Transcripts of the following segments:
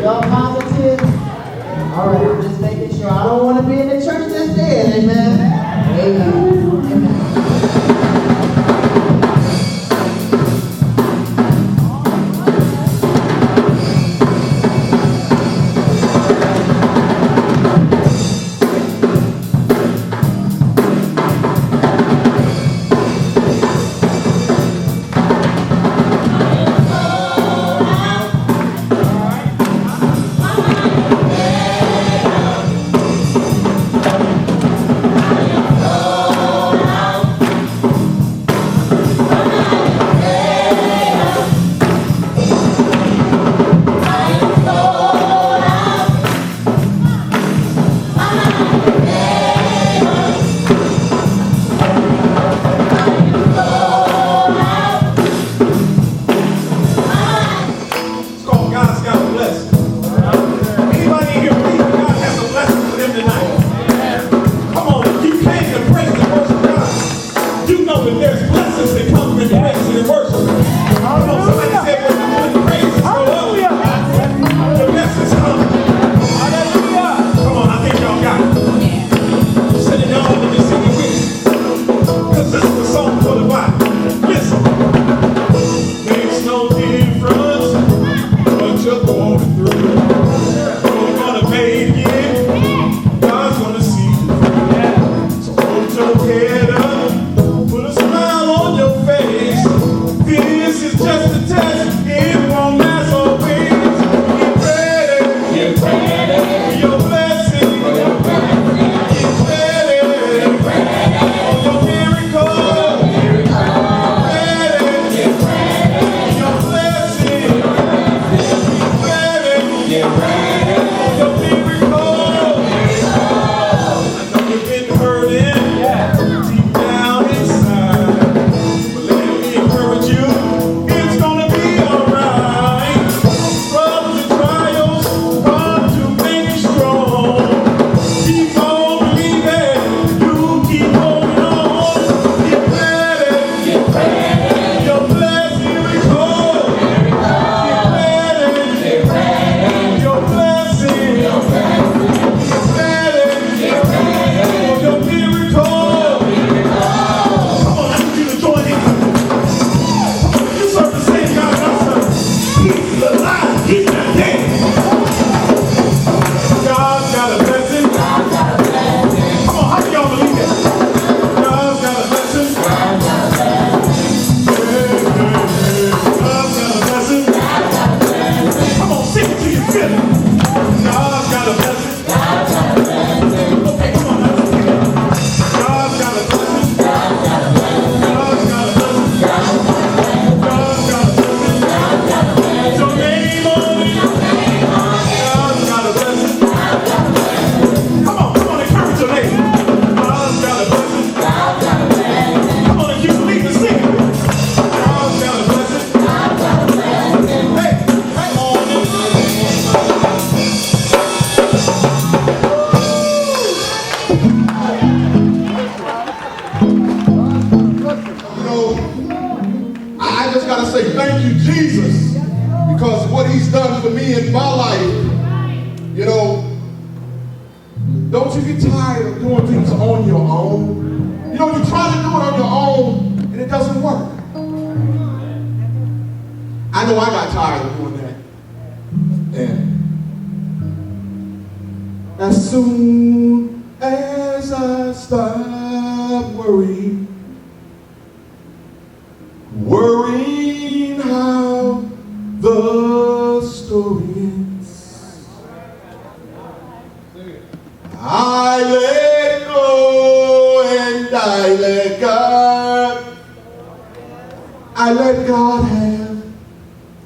Y'all positive? All right, I'm just making sure. I don't want to be in the church that's dead. Amen. Amen. Amen.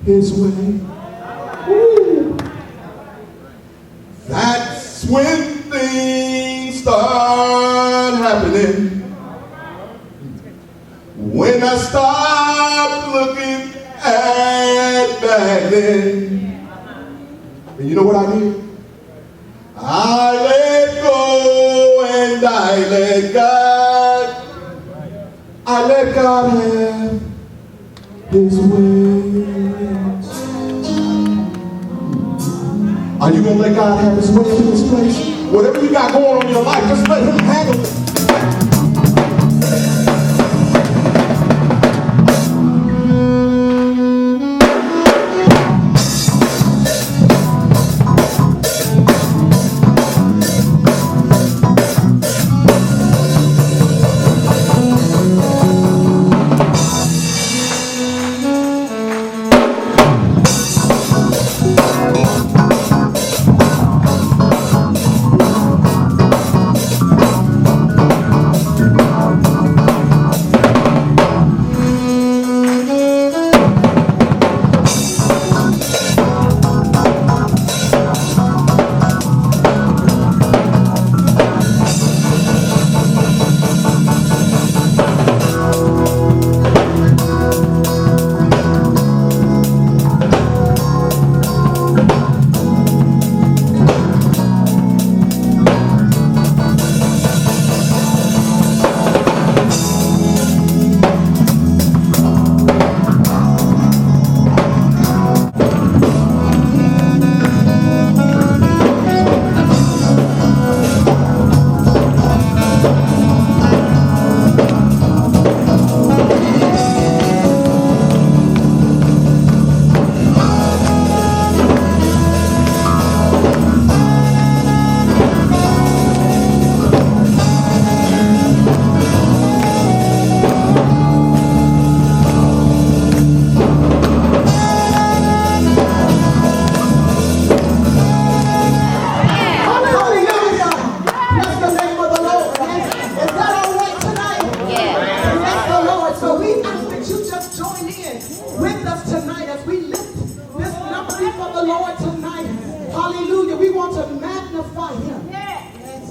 His way. Are you going to let God have his way in this place? Whatever you got going on in your life, just let him handle it.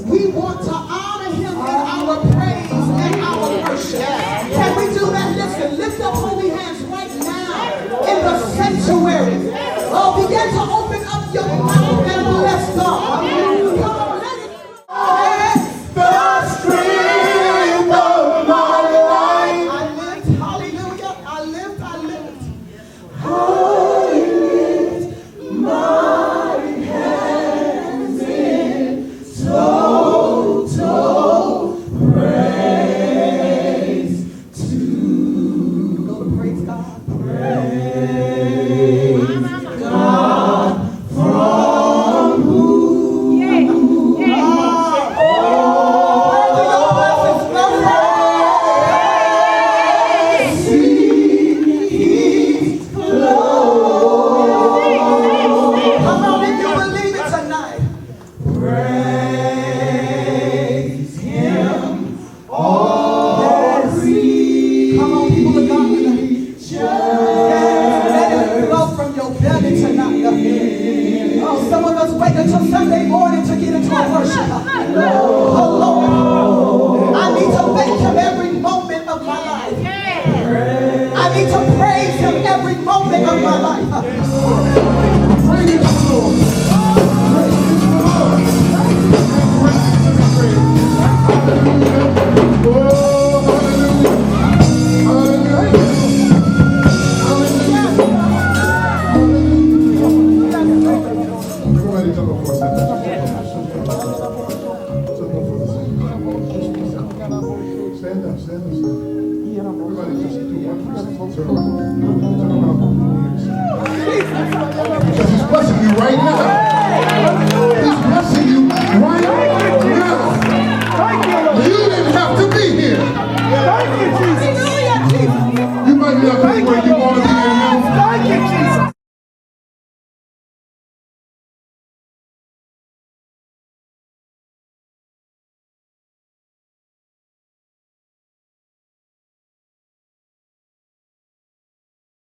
We want to honor him in our praise and our worship. Can we do that? Listen, lift up holy hands right now in the sanctuary. Oh, begin to open up your mouth and bless God. Come on, let it flow. The strength of my life. I lift, hallelujah. I lift. I lift my hands in total praise to go to praise God. Praise God from whom come on, if you believe it tonight. Praise him all free. Come on, people of God, let it flow from your belly tonight. Oh, some of us wait until Sunday morning to get into our worship. Oh Lord, I need to thank him every moment of my life. I need to praise him every moment of my life. Praise the Lord. Stand up. Everybody just do 1%. Turn around. Because he's blessing you right now.